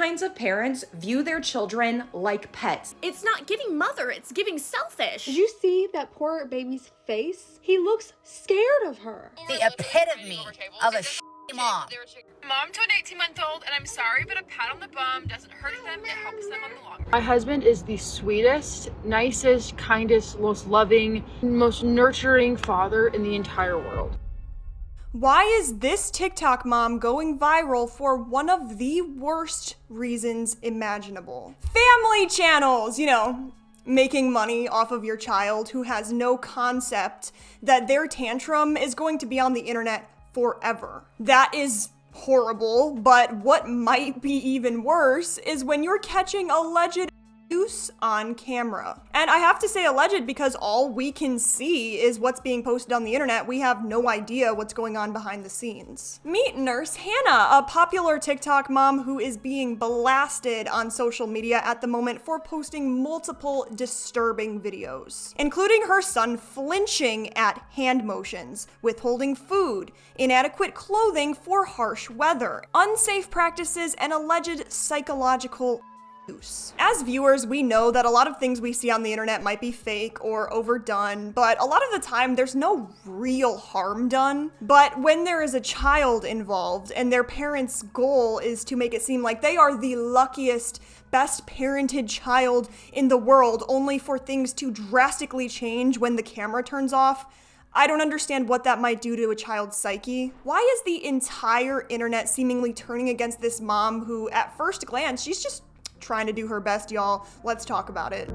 kinds of parents view their children like pets. It's not giving mother, it's giving selfish. Did you see that poor baby's face? He looks scared of her. The epitome of a mom. Mom to an 18-month-old, and I'm sorry, but a pat on the bum doesn't hurt them, it helps them on the long run. My husband is the sweetest, nicest, kindest, most loving, most nurturing father in the entire world. Why is this TikTok mom going viral for one of the worst reasons imaginable? Family channels, you know, making money off of your child who has no concept that their tantrum is going to be on the internet forever. That is horrible, but what might be even worse is when you're catching alleged abuse on camera. And I have to say alleged because all we can see is what's being posted on the internet. We have no idea what's going on behind the scenes. Meet Nurse Hanna, a popular TikTok mom who is being blasted on social media at the moment for posting multiple disturbing videos, including her son flinching at hand motions, withholding food, inadequate clothing for harsh weather, unsafe practices, and alleged psychological abuse. As viewers, we know that a lot of things we see on the internet might be fake or overdone, but a lot of the time there's no real harm done. But when there is a child involved and their parents' goal is to make it seem like they are the luckiest, best parented child in the world, only for things to drastically change when the camera turns off, I don't understand what that might do to a child's psyche. Why is the entire internet seemingly turning against this mom who, at first glance, she's just trying to do her best, y'all? Let's talk about it.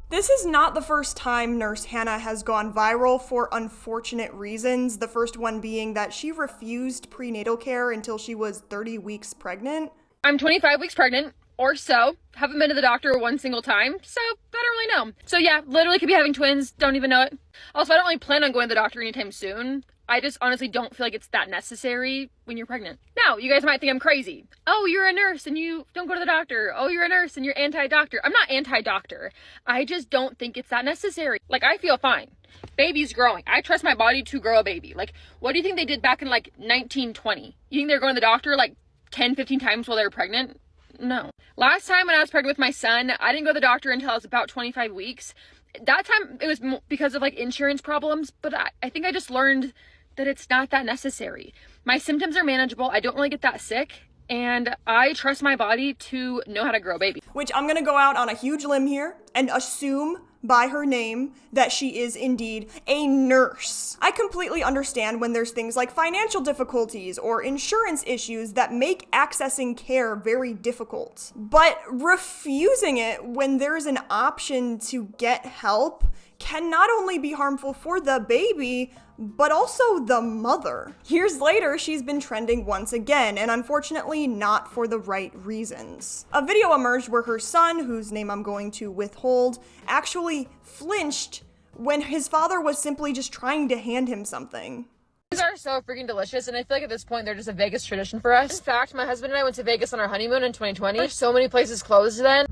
This is not the first time Nurse Hanna has gone viral for unfortunate reasons. The first one being that she refused prenatal care until she was 30 weeks pregnant. I'm 25 weeks pregnant, or so. Haven't been to the doctor one single time, so I don't really know. So yeah, literally could be having twins, don't even know it. Also, I don't really plan on going to the doctor anytime soon. I just honestly don't feel like it's that necessary when you're pregnant. Now, you guys might think I'm crazy. Oh, you're a nurse and you don't go to the doctor. Oh, you're a nurse and you're anti-doctor. I'm not anti-doctor. I just don't think it's that necessary. Like, I feel fine. Baby's growing. I trust my body to grow a baby. Like, what do you think they did back in like 1920? You think they're going to the doctor like 10, 15 times while they were pregnant? No. Last time when I was pregnant with my son, I didn't go to the doctor until I was about 25 weeks. That time it was because of like insurance problems, but I think I just learned that it's not that necessary. My symptoms are manageable. I don't really get that sick, and I trust my body to know how to grow a baby. Which I'm gonna go out on a huge limb here and assume by her name that she is indeed a nurse. I completely understand when there's things like financial difficulties or insurance issues that make accessing care very difficult. But refusing it when there's an option to get help can not only be harmful for the baby, but also the mother. Years later, she's been trending once again, and unfortunately not for the right reasons. A video emerged where her son, whose name I'm going to withhold, actually flinched when his father was simply just trying to hand him something. These are so freaking delicious, and I feel like at this point they're just a Vegas tradition for us. In fact, my husband and I went to Vegas on our honeymoon in 2020. There's so many places closed then.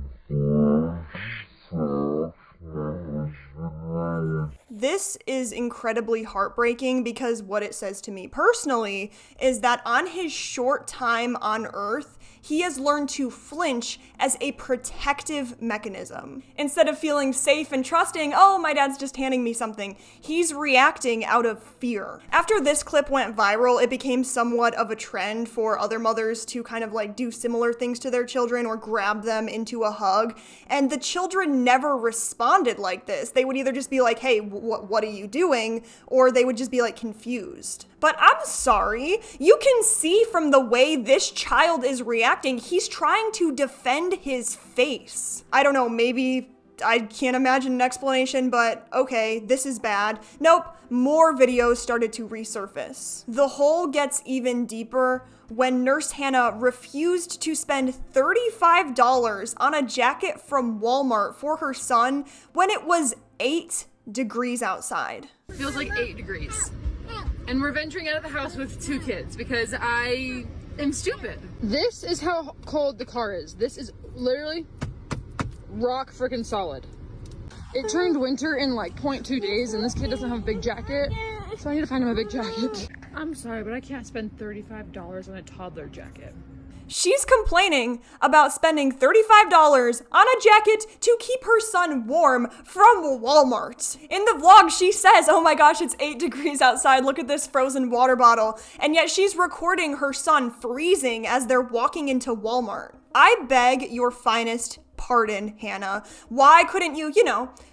This is incredibly heartbreaking because what it says to me personally is that on his short time on Earth, he has learned to flinch as a protective mechanism. Instead of feeling safe and trusting, oh, my dad's just handing me something, he's reacting out of fear. After this clip went viral, it became somewhat of a trend for other mothers to kind of like do similar things to their children or grab them into a hug. And the children never responded like this. They would either just be like, hey, what are you doing? Or they would just be like confused. But I'm sorry, you can see from the way this child is reacting, he's trying to defend his face. I don't know, maybe I can't imagine an explanation, but okay, this is bad. Nope, more videos started to resurface. The hole gets even deeper when Nurse Hanna refused to spend $35 on a jacket from Walmart for her son when it was 8 degrees outside. Feels like 8 degrees. And we're venturing out of the house with 2 kids because I am stupid. This is how cold the car is. This is literally rock freaking solid. It turned winter in like 0.2 days, and this kid doesn't have a big jacket, so I need to find him a big jacket. I'm sorry, but I can't spend $35 on a toddler jacket. She's complaining about spending $35 on a jacket to keep her son warm from Walmart. In the vlog, she says, oh my gosh, it's 8 degrees outside. Look at this frozen water bottle. And yet she's recording her son freezing as they're walking into Walmart. I beg your finest pardon, Hanna. Why couldn't you,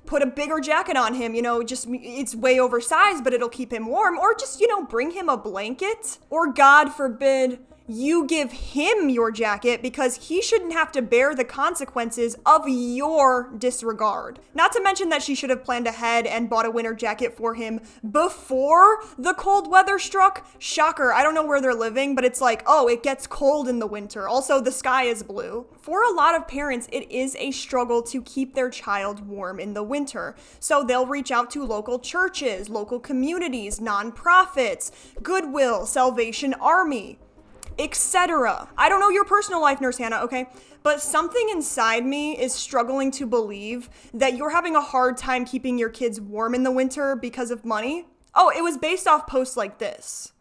put a bigger jacket on him? It's way oversized, but it'll keep him warm. Or just, bring him a blanket. Or God forbid, you give him your jacket because he shouldn't have to bear the consequences of your disregard. Not to mention that she should have planned ahead and bought a winter jacket for him before the cold weather struck. Shocker, I don't know where they're living, but it's like, oh, it gets cold in the winter. Also, the sky is blue. For a lot of parents, it is a struggle to keep their child warm in the winter. So they'll reach out to local churches, local communities, nonprofits, Goodwill, Salvation Army, etc. I don't know your personal life, Nurse Hanna, okay? But something inside me is struggling to believe that you're having a hard time keeping your kids warm in the winter because of money. Oh, it was based off posts like this.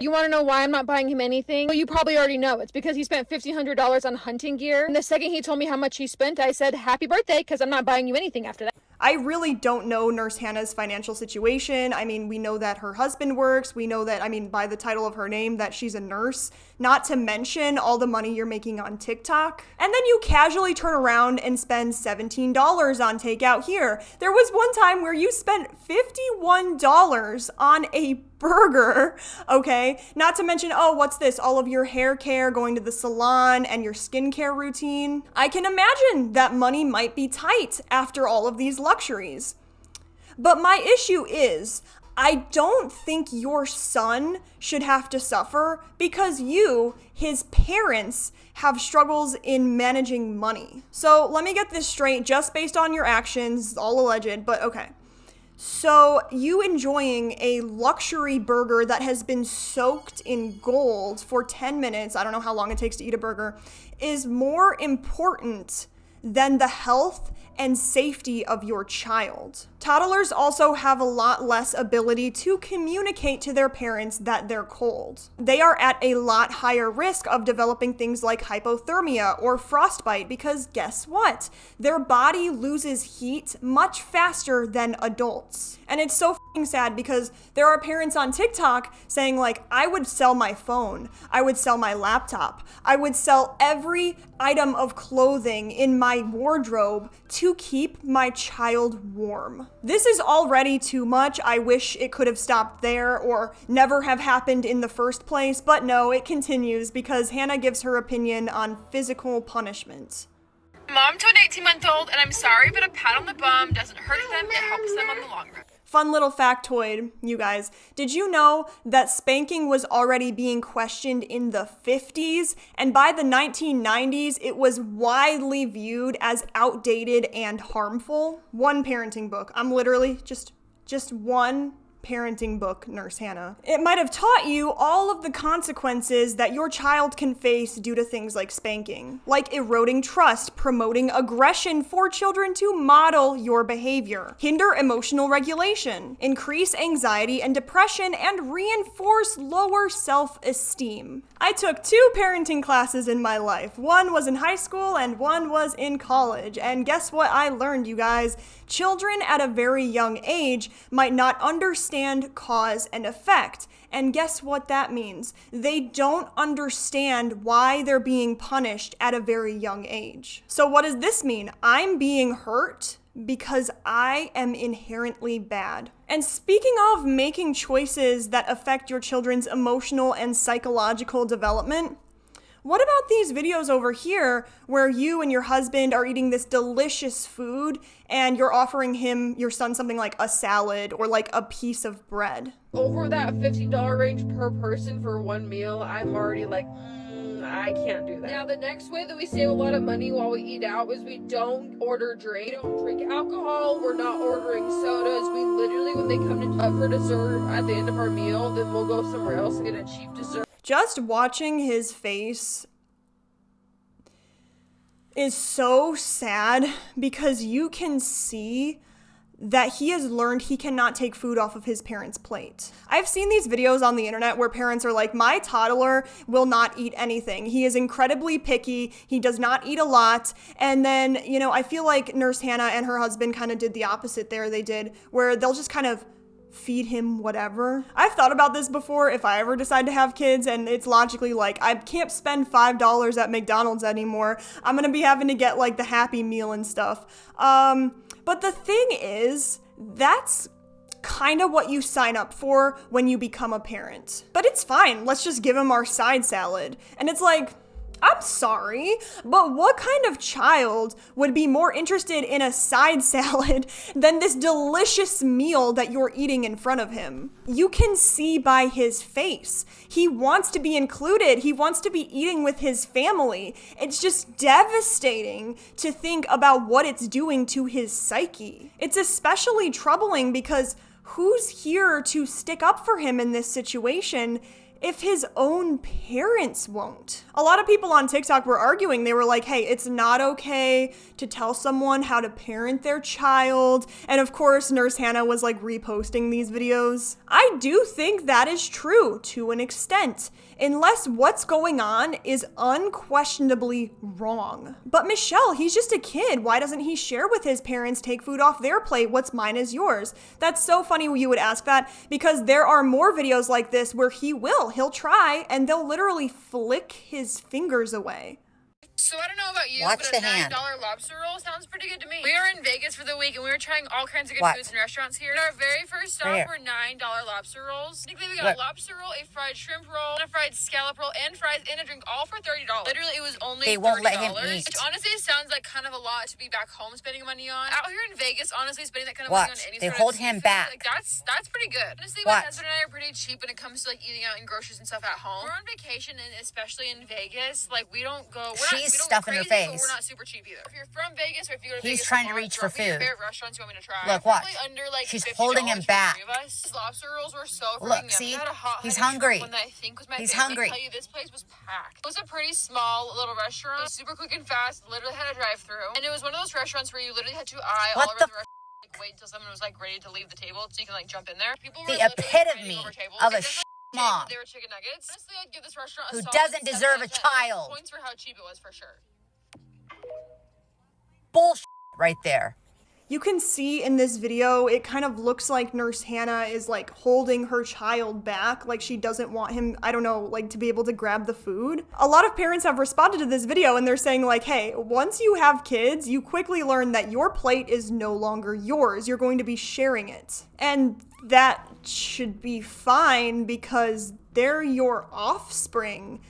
You want to know why I'm not buying him anything? Well, you probably already know. It's because he spent $1,500 on hunting gear. And the second he told me how much he spent, I said, happy birthday, because I'm not buying you anything after that. I really don't know Nurse Hanna's financial situation. I mean, we know that her husband works. We know that, by the title of her name, that she's a nurse. Not to mention all the money you're making on TikTok. And then you casually turn around and spend $17 on takeout here. There was one time where you spent $51 on a burger, okay? Not to mention, oh, what's this? All of your hair care, going to the salon, and your skincare routine. I can imagine that money might be tight after all of these luxuries. But my issue is, I don't think your son should have to suffer because you, his parents, have struggles in managing money. So let me get this straight, just based on your actions, all alleged, but okay. So you enjoying a luxury burger that has been soaked in gold for 10 minutes, I don't know how long it takes to eat a burger, is more important than the health and safety of your child. Toddlers also have a lot less ability to communicate to their parents that they're cold. They are at a lot higher risk of developing things like hypothermia or frostbite because guess what? Their body loses heat much faster than adults. And it's so f***ing sad because there are parents on TikTok saying like, I would sell my phone, I would sell my laptop, I would sell every item of clothing in my wardrobe to keep my child warm. This is already too much. I wish it could have stopped there or never have happened in the first place, but no, it continues because Hanna gives her opinion on physical punishment. Mom to an 18-month-old, and I'm sorry, but a pat on the bum doesn't hurt them, it helps them on the long run. Fun little factoid, you guys. Did you know that spanking was already being questioned in the 50s? And by the 1990s, it was widely viewed as outdated and harmful? One parenting book. I'm literally just one parenting book, Nurse Hanna. It might have taught you all of the consequences that your child can face due to things like spanking, like eroding trust, promoting aggression for children to model your behavior, hinder emotional regulation, increase anxiety and depression, and reinforce lower self-esteem. I took 2 parenting classes in my life. One was in high school and one was in college. And guess what I learned, you guys? Children at a very young age might not understand cause and effect. And guess what that means? They don't understand why they're being punished at a very young age. So what does this mean? I'm being hurt because I am inherently bad. And speaking of making choices that affect your children's emotional and psychological development, what about these videos over here where you and your husband are eating this delicious food and you're offering your son something like a salad or like a piece of bread? Over that $50 range per person for one meal, I'm already like, I can't do that. Now, the next way that we save a lot of money while we eat out is we don't order drink. We don't drink alcohol. We're not ordering sodas. We literally, when they come to for dessert at the end of our meal, then we'll go somewhere else and get a cheap dessert. Just watching his face, is so sad because you can see that he has learned he cannot take food off of his parents' plate. I've seen these videos on the internet where parents are like, my toddler will not eat anything. He is incredibly picky. He does not eat a lot. And then, you know, I feel like Nurse Hanna and her husband kind of did the opposite there. They did where they'll just kind of feed him whatever. I've thought about this before if I ever decide to have kids, and it's logically like, I can't spend $5 at McDonald's anymore. I'm gonna be having to get like the Happy Meal and stuff. But the thing is, that's kind of what you sign up for when you become a parent. But it's fine, let's just give him our side salad. And it's like, I'm sorry, but what kind of child would be more interested in a side salad than this delicious meal that you're eating in front of him? You can see by his face. He wants to be included. He wants to be eating with his family. It's just devastating to think about what it's doing to his psyche. It's especially troubling because who's here to stick up for him in this situation if his own parents won't? A lot of people on TikTok were arguing. They were like, hey, it's not okay to tell someone how to parent their child. And of course, Nurse Hanna was like reposting these videos. I do think that is true to an extent, unless what's going on is unquestionably wrong. But Michelle, he's just a kid. Why doesn't he share with his parents, take food off their plate? What's mine is yours. That's so funny you would ask that, because there are more videos like this where he'll try and they'll literally flick his fingers away. So I don't know about you, Watch but a the hand. $9 lobster roll sounds pretty good to me. We were in Vegas for the week, and we were trying all kinds of good What? foods and restaurants here. And our very first stop Right here. were $9 lobster rolls. Technically, we got a What? lobster roll, a fried shrimp roll, a fried scallop roll, and fries, and a drink, all for $30. Literally, it was only They won't let him $30, eat. which honestly sounds like kind of a lot to be back home spending money on. Out here in Vegas, honestly, spending that kind of money on Watch. any They sort hold of him seafood, back. like, that's pretty good. Honestly, my Watch. husband and I are pretty cheap when it comes to like eating out and groceries and stuff at home. We're on vacation, and especially in Vegas, like we don't go. She's we don't stuffing go her crazy, face. but we're not super cheap either. If you're from Vegas or if you go to He's Vegas, trying to tomorrow, reach for drop me your food. favorite restaurants you want me to try. Look, Probably watch. under like She's $50 holding him for the back. three of us. These lobster rolls were so Look, freaking see? yummy. I had a hot He's honey hungry. shrimp one that I think was my He's favorite. hungry. I tell you, this place was packed. It was a pretty small little restaurant. It was super quick and fast. Literally had a drive-through, and it was one of those restaurants where you literally had to eye What all the over the restaurant. Like, wait until someone was like ready to leave the table so you can like jump in there. People were The literally epitome fighting over tables. of a Like, mom they were chicken nuggets. Honestly, I'd give this restaurant who a solid doesn't 7 deserve out a of 10. child. Points for how cheap it was for sure. Bullshit right there. You can see in this video, it kind of looks like Nurse Hanna is like holding her child back, like she doesn't want him, I don't know, like to be able to grab the food. A lot of parents have responded to this video and they're saying like, hey, once you have kids, you quickly learn that your plate is no longer yours. You're going to be sharing it. And that should be fine because they're your offspring.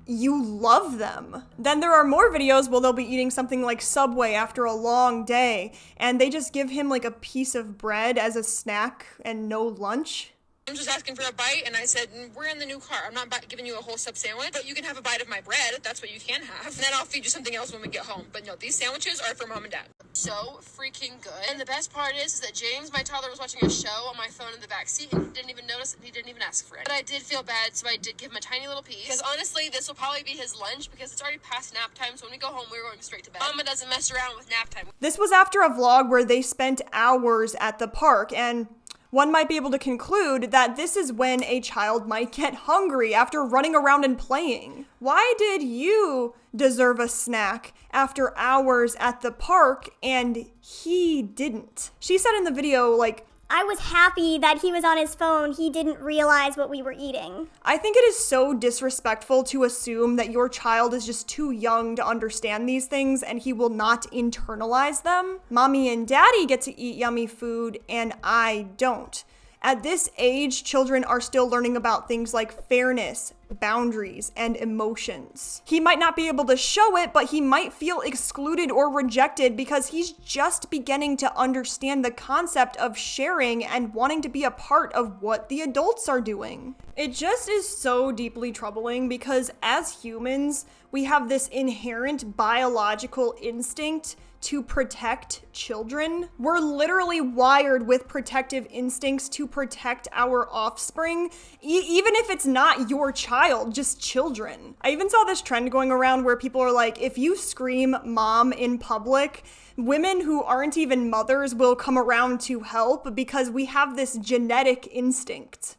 You love them. Then there are more videos where they'll be eating something like Subway after a long day, and they just give him like a piece of bread as a snack and no lunch. I'm just asking for a bite, and I said, we're in the new car. I'm not giving you a whole sub sandwich, but you can have a bite of my bread. That's what you can have. And then I'll feed you something else when we get home. But no, these sandwiches are for mom and dad. So freaking good. And the best part is that James, my toddler, was watching a show on my phone in the back seat and he didn't even notice it. He didn't even ask for it. But I did feel bad, so I did give him a tiny little piece. Because honestly, this will probably be his lunch because it's already past nap time. So when we go home, we're going straight to bed. Mama doesn't mess around with nap time. This was after a vlog where they spent hours at the park, and one might be able to conclude that this is when a child might get hungry after running around and playing. Why did you deserve a snack after hours at the park and he didn't? She said in the video, like, I was happy that he was on his phone. He didn't realize what we were eating. I think it is so disrespectful to assume that your child is just too young to understand these things and he will not internalize them. Mommy and daddy get to eat yummy food and I don't. At this age, children are still learning about things like fairness, boundaries, and emotions. He might not be able to show it, but he might feel excluded or rejected because he's just beginning to understand the concept of sharing and wanting to be a part of what the adults are doing. It just is so deeply troubling because as humans, we have this inherent biological instinct to protect children. We're literally wired with protective instincts to protect our offspring, even if it's not your child, just children. I even saw this trend going around where people are like, if you scream mom in public, women who aren't even mothers will come around to help because we have this genetic instinct.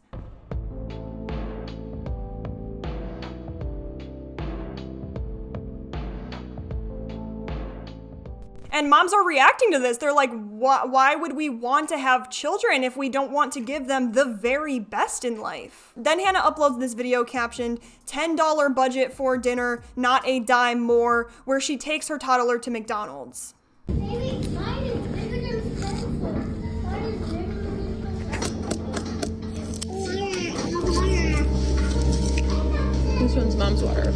And moms are reacting to this. They're like, why would we want to have children if we don't want to give them the very best in life? Then Hanna uploads this video captioned, $10 budget for dinner, not a dime more, where she takes her toddler to McDonald's. This one's mom's water.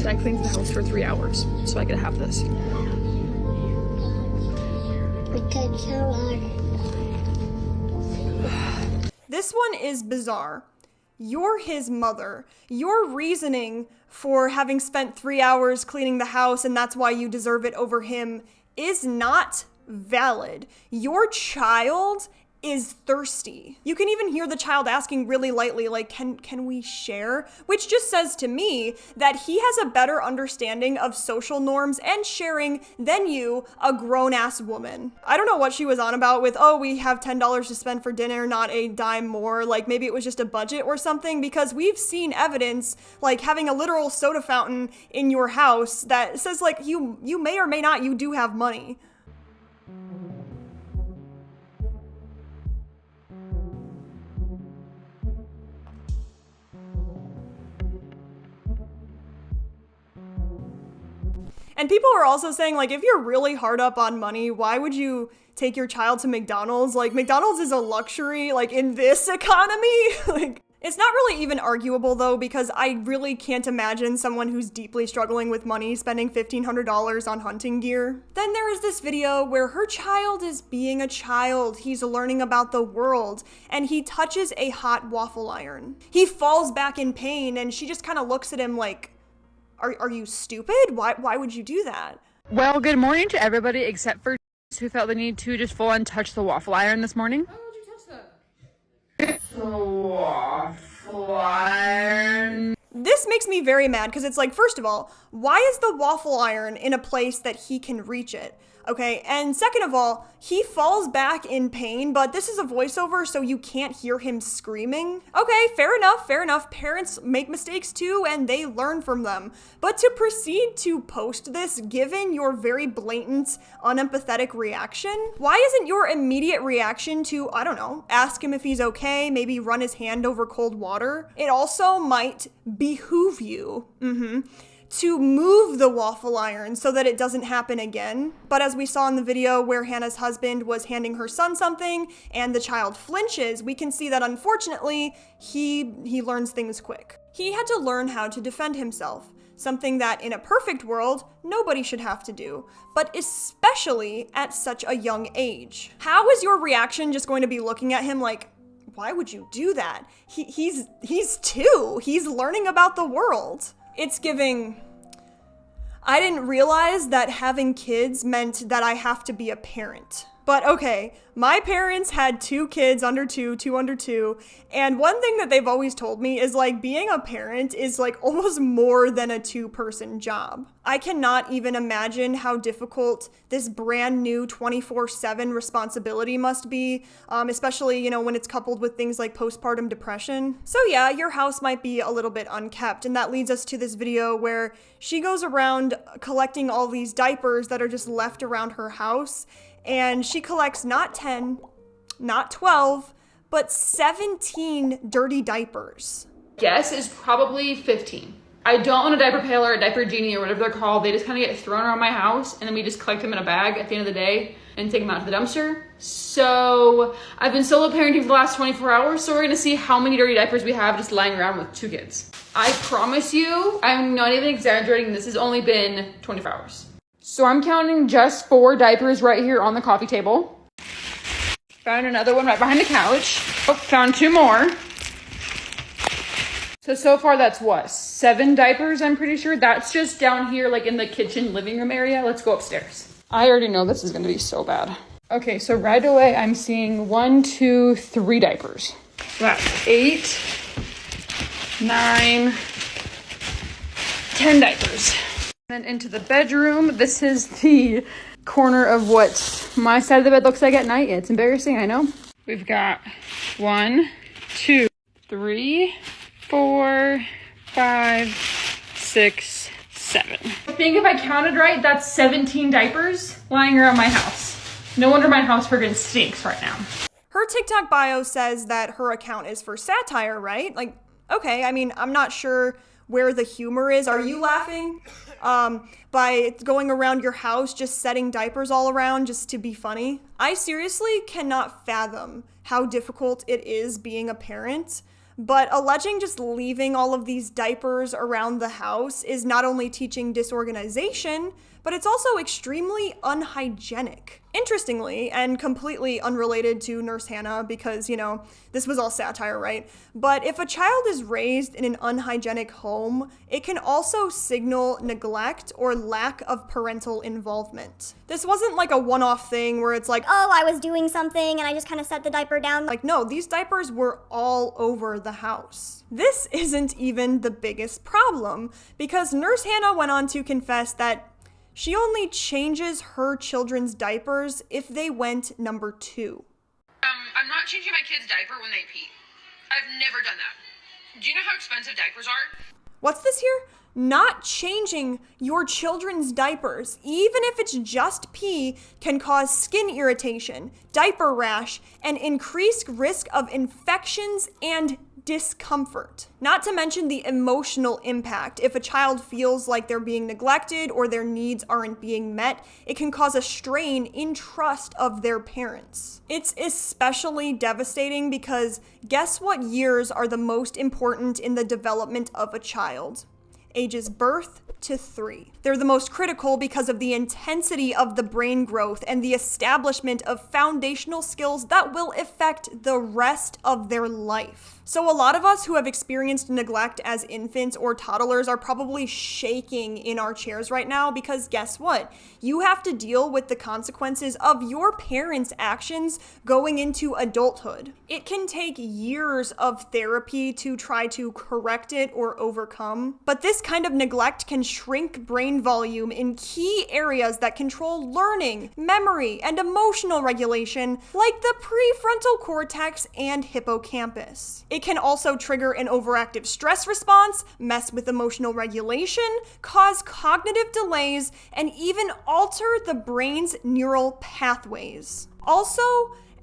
I cleaned the house for 3 hours, so I could have this. This one is bizarre. You're his mother. Your reasoning for having spent 3 hours cleaning the house and that's why you deserve it over him is not valid. Your child is thirsty. You can even hear the child asking really lightly, like, can we share? Which just says to me that he has a better understanding of social norms and sharing than you, a grown-ass woman. I don't know what she was on about with, oh, we have $10 to spend for dinner, not a dime more. Like, maybe it was just a budget or something, because we've seen evidence, like having a literal soda fountain in your house that says, like, you may or may not, you do have money. And people are also saying, like, if you're really hard up on money, why would you take your child to McDonald's? Like, McDonald's is a luxury, like, in this economy. Like, it's not really even arguable, though, because I really can't imagine someone who's deeply struggling with money spending $1,500 on hunting gear. Then there is this video where her child is being a child. He's learning about the world, and he touches a hot waffle iron. He falls back in pain, and she just kind of looks at him like, Are you stupid? Why would you do that? Well, good morning to everybody except for who felt the need to just full on touch the waffle iron this morning. Why would you touch that? The waffle iron. This makes me very mad because it's like, first of all, why is the waffle iron in a place that he can reach it? Okay, and second of all, he falls back in pain, but this is a voiceover, so you can't hear him screaming. Okay, fair enough, fair enough. Parents make mistakes too, and they learn from them. But to proceed to post this, given your very blatant, unempathetic reaction, why isn't your immediate reaction to, I don't know, ask him if he's okay, maybe run his hand over cold water? It also might behoove you, to move the waffle iron so that it doesn't happen again. But as we saw in the video where Hanna's husband was handing her son something and the child flinches, we can see that unfortunately he learns things quick. He had to learn how to defend himself, something that in a perfect world nobody should have to do, but especially at such a young age. How is your reaction just going to be looking at him like, why would you do that? He's 2. He's learning about the world. It's giving, I didn't realize that having kids meant that I have to be a parent. But okay, my parents had 2 kids under 2, 2 under 2, and one thing that they've always told me is like being a parent is like almost more than a 2-person job. I cannot even imagine how difficult this brand new 24/7 responsibility must be, especially, you know, when it's coupled with things like postpartum depression. So yeah, your house might be a little bit unkept, and that leads us to this video where she goes around collecting all these diapers that are just left around her house. And she collects not 10, not 12, but 17 dirty diapers. Guess is probably 15. I don't own a diaper pail or a diaper genie or whatever they're called. They just kind of get thrown around my house and then we just collect them in a bag at the end of the day and take them out to the dumpster. So I've been solo parenting for the last 24 hours. So we're gonna see how many dirty diapers we have just lying around with 2 kids. I promise you, I'm not even exaggerating. This has only been 24 hours. So I'm counting just 4 diapers right here on the coffee table. Found another one right behind the couch. Oh, found 2 more. So far that's what, 7 diapers, I'm pretty sure. That's just down here, like in the kitchen living room area. Let's go upstairs. I already know this is gonna be so bad. Okay, so right away I'm seeing 1, 2, 3 diapers. So that's 8, 9, 10 diapers. Then into the bedroom. This is the corner of what my side of the bed looks like at night. It's embarrassing, I know. We've got 1, 2, 3, 4, 5, 6, 7. I think if I counted right, that's 17 diapers lying around my house. No wonder my house friggin' stinks right now. Her TikTok bio says that her account is for satire, right? Like, okay, I mean, I'm not sure where the humor is. Are you laughing? By going around your house just setting diapers all around just to be funny? I seriously cannot fathom how difficult it is being a parent, but alleging just leaving all of these diapers around the house is not only teaching disorganization, but it's also extremely unhygienic. Interestingly, and completely unrelated to Nurse Hanna, because, you know, this was all satire, right? But if a child is raised in an unhygienic home, it can also signal neglect or lack of parental involvement. This wasn't like a one-off thing where it's like, Oh, I was doing something and I just kind of set the diaper down. like, no, these diapers were all over the house. This isn't even the biggest problem, because Nurse Hanna went on to confess that she only changes her children's diapers if they went number 2. I'm not changing my kid's diaper when they pee. I've never done that. Do you know how expensive diapers are? What's this here? Not changing your children's diapers, even if it's just pee, can cause skin irritation, diaper rash, and increased risk of infections and discomfort. Not to mention the emotional impact. If a child feels like they're being neglected or their needs aren't being met, it can cause a strain in trust of their parents. It's especially devastating because guess what years are the most important in the development of a child? Ages birth to 3. They're the most critical because of the intensity of the brain growth and the establishment of foundational skills that will affect the rest of their life. So a lot of us who have experienced neglect as infants or toddlers are probably shaking in our chairs right now because guess what? You have to deal with the consequences of your parents' actions going into adulthood. It can take years of therapy to try to correct it or overcome, but this kind of neglect can shrink brain volume in key areas that control learning, memory, and emotional regulation, like the prefrontal cortex and hippocampus. It can also trigger an overactive stress response, mess with emotional regulation, cause cognitive delays, and even alter the brain's neural pathways. Also,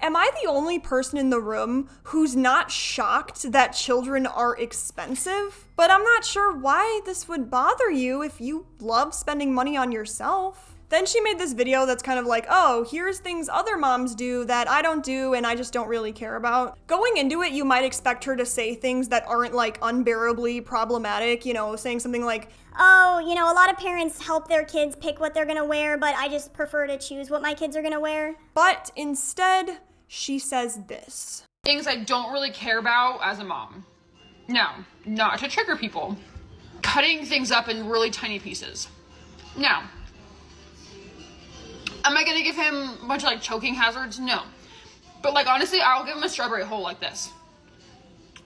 am I the only person in the room who's not shocked that children are expensive? But I'm not sure why this would bother you if you love spending money on yourself. Then she made this video that's kind of like, oh, here's things other moms do that I don't do and I just don't really care about. Going into it, you might expect her to say things that aren't like unbearably problematic, you know, saying something like, Oh, you know, a lot of parents help their kids pick what they're gonna wear, but I just prefer to choose what my kids are gonna wear. But instead, she says this. Things I don't really care about as a mom. No, not to trigger people. Cutting things up in really tiny pieces. No. Am I gonna give him a bunch of like choking hazards? No. But like honestly, I'll give him a strawberry whole like this.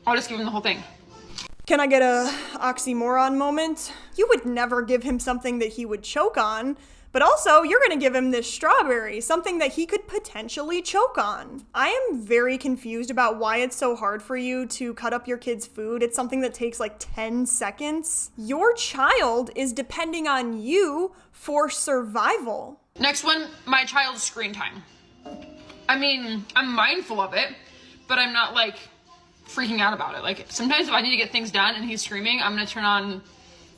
I'll just give him the whole thing. Can I get a oxymoron moment? You would never give him something that he would choke on, but also you're gonna give him this strawberry, something that he could potentially choke on. I am very confused about why it's so hard for you to cut up your kid's food. It's something that takes like 10 seconds. Your child is depending on you for survival. Next one, my child's screen time. I mean, I'm mindful of it, but I'm not like freaking out about it. Like sometimes if I need to get things done and he's screaming, I'm gonna turn on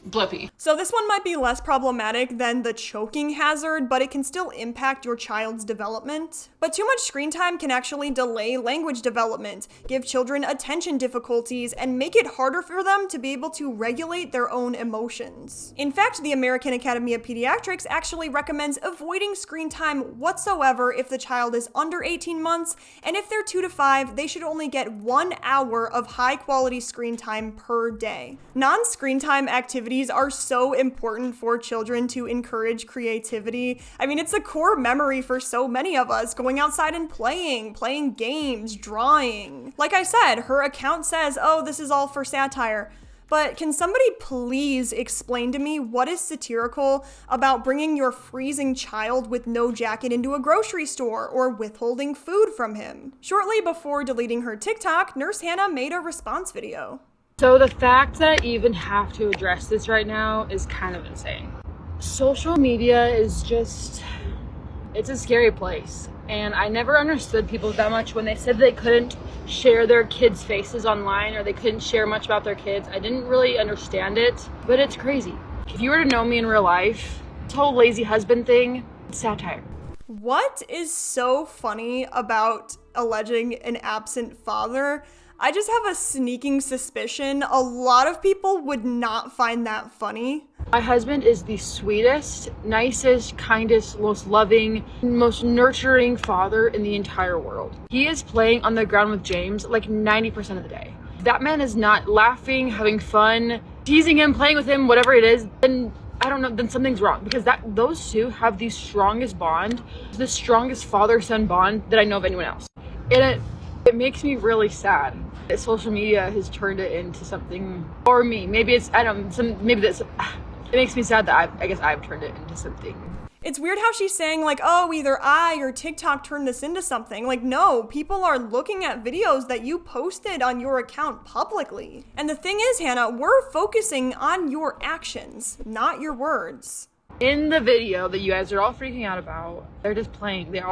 Blippy. So this one might be less problematic than the choking hazard, but it can still impact your child's development. But too much screen time can actually delay language development, give children attention difficulties, and make it harder for them to be able to regulate their own emotions. In fact, the American Academy of Pediatrics actually recommends avoiding screen time whatsoever if the child is under 18 months, and if they're 2 to 5, they should only get 1 hour of high quality screen time per day. Non-screen time activities are so important for children to encourage creativity. I mean, it's a core memory for so many of us, going outside and playing games, drawing. Like I said, her account says, oh, this is all for satire. But can somebody please explain to me what is satirical about bringing your freezing child with no jacket into a grocery store or withholding food from him? Shortly before deleting her TikTok, Nurse Hanna made a response video. So the fact that I even have to address this right now is kind of insane. Social media is just, it's a scary place. And I never understood people that much when they said they couldn't share their kids' faces online or they couldn't share much about their kids. I didn't really understand it, but it's crazy. If you were to know me in real life, this whole lazy husband thing, it's satire. What is so funny about alleging an absent father? I just have a sneaking suspicion a lot of people would not find that funny. My husband is the sweetest, nicest, kindest, most loving, most nurturing father in the entire world. He is playing on the ground with James like 90% of the day. If that man is not laughing, having fun, teasing him, playing with him, whatever it is, then I don't know, then something's wrong, because those two have the strongest bond, the strongest father-son bond that I know of anyone else. And it makes me really sad that social media has turned it into something, or me, maybe it's, I don't know, maybe this, it makes me sad that I guess I've turned it into something. It's weird how she's saying like, oh, either I or TikTok turned this into something. Like, no, people are looking at videos that you posted on your account publicly. And the thing is, Hanna, we're focusing on your actions, not your words. In the video that you guys are all freaking out about, they're just playing. They're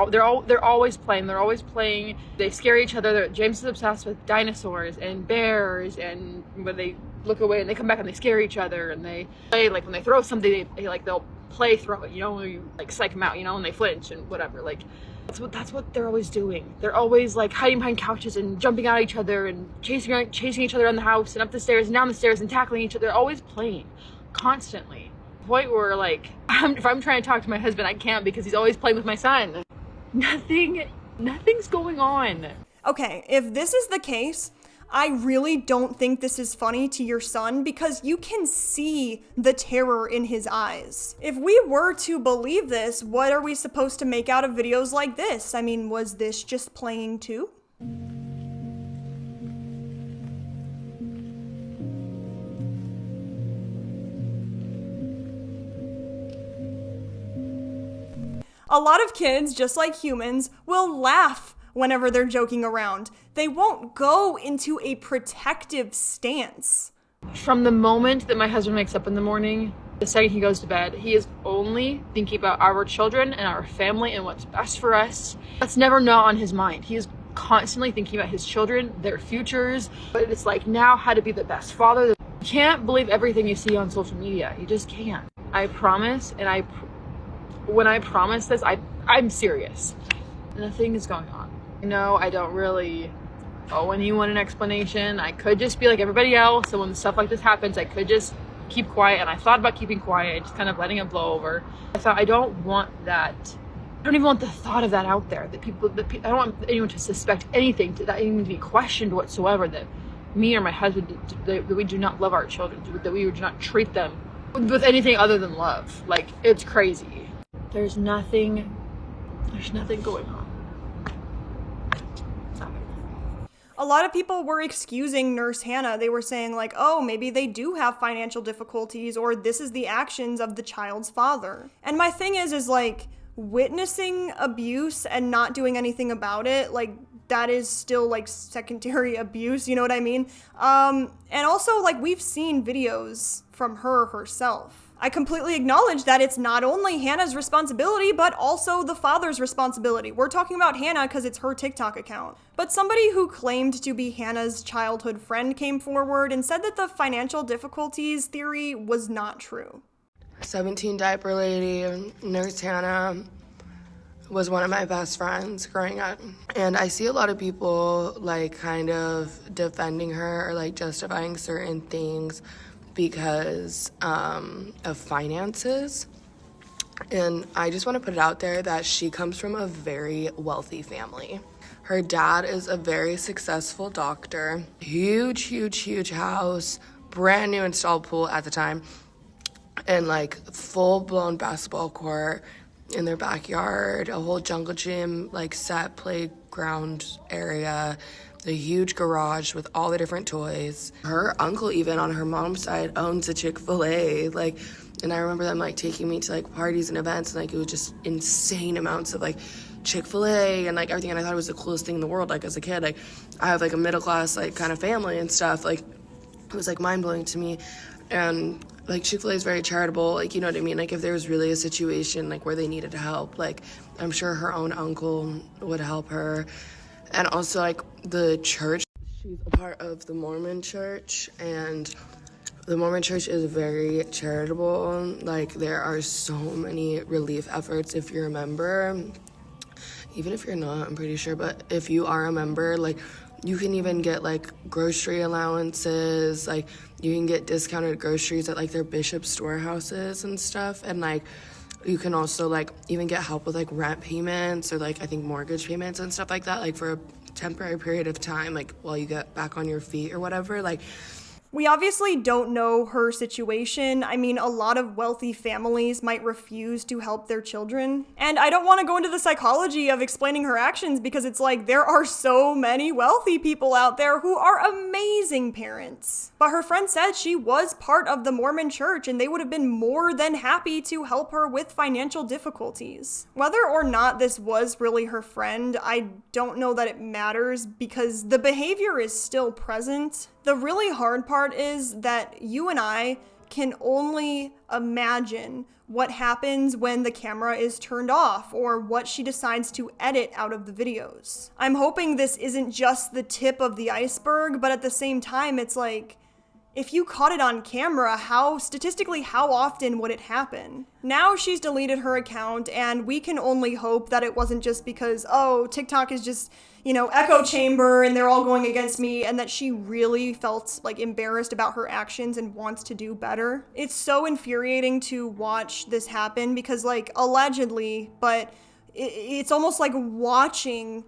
always playing. They're always playing. They scare each other. James is obsessed with dinosaurs and bears, and when they look away and they come back and they scare each other, and they play, like when they throw something, they'll play throw it, you know, where you like psych them out, you know, and they flinch and whatever. Like that's what they're always doing. They're always like hiding behind couches and jumping at each other and chasing each other around the house and up the stairs and down the stairs and tackling each other. They're always playing constantly. Point where like if I'm trying to talk to my husband, I can't because he's always playing with my son. Nothing's going on. Okay, if this is the case, I really don't think this is funny to your son because you can see the terror in his eyes. If we were to believe this, what are we supposed to make out of videos like this? I mean, was this just playing too? A lot of kids, just like humans, will laugh whenever they're joking around. They won't go into a protective stance. From the moment that my husband wakes up in the morning, the second he goes to bed, he is only thinking about our children and our family and what's best for us. That's never not on his mind. He is constantly thinking about his children, their futures, but it's like now how to be the best father. You can't believe everything you see on social media. You just can't. I promise, and when I promise this, I'm serious. Nothing is going on. No, I don't really owe anyone an explanation. I could just be like everybody else, and when stuff like this happens, I could just keep quiet, and I thought about keeping quiet, just kind of letting it blow over. I thought I don't want that. I don't even want the thought of that out there. I don't want anyone to suspect anything, that even to be questioned whatsoever, that me or my husband, that we do not love our children, that we do not treat them with anything other than love. Like, it's crazy. There's nothing going on. A lot of people were excusing Nurse Hanna. They were saying like, oh, maybe they do have financial difficulties, or this is the actions of the child's father. And my thing is like, witnessing abuse and not doing anything about it, like, that is still like secondary abuse, you know what I mean? And also, like, we've seen videos from her herself. I completely acknowledge that it's not only Hanna's responsibility, but also the father's responsibility. We're talking about Hanna because it's her TikTok account. But somebody who claimed to be Hanna's childhood friend came forward and said that the financial difficulties theory was not true. 17 diaper lady, Nurse Hanna, was one of my best friends growing up. And I see a lot of people like kind of defending her or like justifying certain things because of finances. And I just want to put it out there that she comes from a very wealthy family. Her dad is a very successful doctor, huge house, brand new installed pool at the time, and like full-blown basketball court in their backyard, a whole jungle gym, like set playground area, a huge garage with all the different toys. Her uncle, even on her mom's side, owns a Chick-fil-A, like, and I remember them like taking me to like parties and events, and like it was just insane amounts of like Chick-fil-A and like everything, and I thought it was the coolest thing in the world. Like as a kid, like I have like a middle class like kind of family and stuff, like it was like mind-blowing to me. And like Chick-fil-A is very charitable, like, you know what I mean? Like if there was really a situation like where they needed help, like I'm sure her own uncle would help her. And also like the church, she's a part of the Mormon church, and the Mormon church is very charitable. Like there are so many relief efforts if you're a member. Even if you're not, I'm pretty sure, but if you are a member, like you can even get like grocery allowances, like you can get discounted groceries at like their bishop storehouses and stuff. And like you can also like even get help with like rent payments or like I think mortgage payments and stuff like that, like for a temporary period of time, like while you get back on your feet or whatever. Like we obviously don't know her situation. I mean, a lot of wealthy families might refuse to help their children. And I don't want to go into the psychology of explaining her actions because it's like there are so many wealthy people out there who are amazing parents. But her friend said she was part of the Mormon church and they would have been more than happy to help her with financial difficulties. Whether or not this was really her friend, I don't know that it matters because the behavior is still present. The really hard part is that you and I can only imagine what happens when the camera is turned off or what she decides to edit out of the videos. I'm hoping this isn't just the tip of the iceberg, but at the same time, it's like, if you caught it on camera, statistically, how often would it happen? Now she's deleted her account, and we can only hope that it wasn't just because, oh, TikTok is just, you know, echo chamber and they're all going against me, and that she really felt like embarrassed about her actions and wants to do better. It's so infuriating to watch this happen because, like, allegedly, but it's almost like watching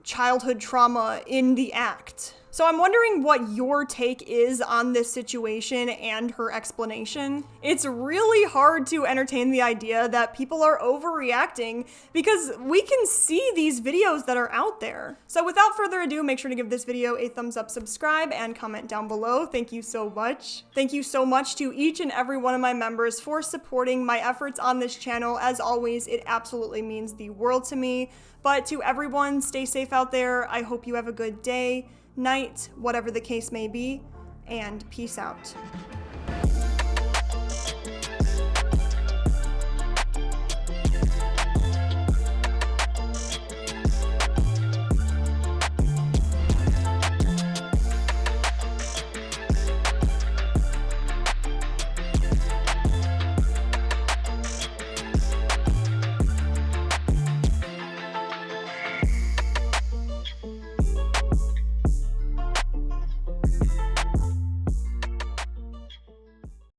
childhood trauma in the act. So I'm wondering what your take is on this situation and her explanation. It's really hard to entertain the idea that people are overreacting because we can see these videos that are out there. So without further ado, make sure to give this video a thumbs up, subscribe, and comment down below. Thank you so much. Thank you so much to each and every one of my members for supporting my efforts on this channel. As always, it absolutely means the world to me. But to everyone, stay safe out there. I hope you have a good day, night, whatever the case may be, and peace out.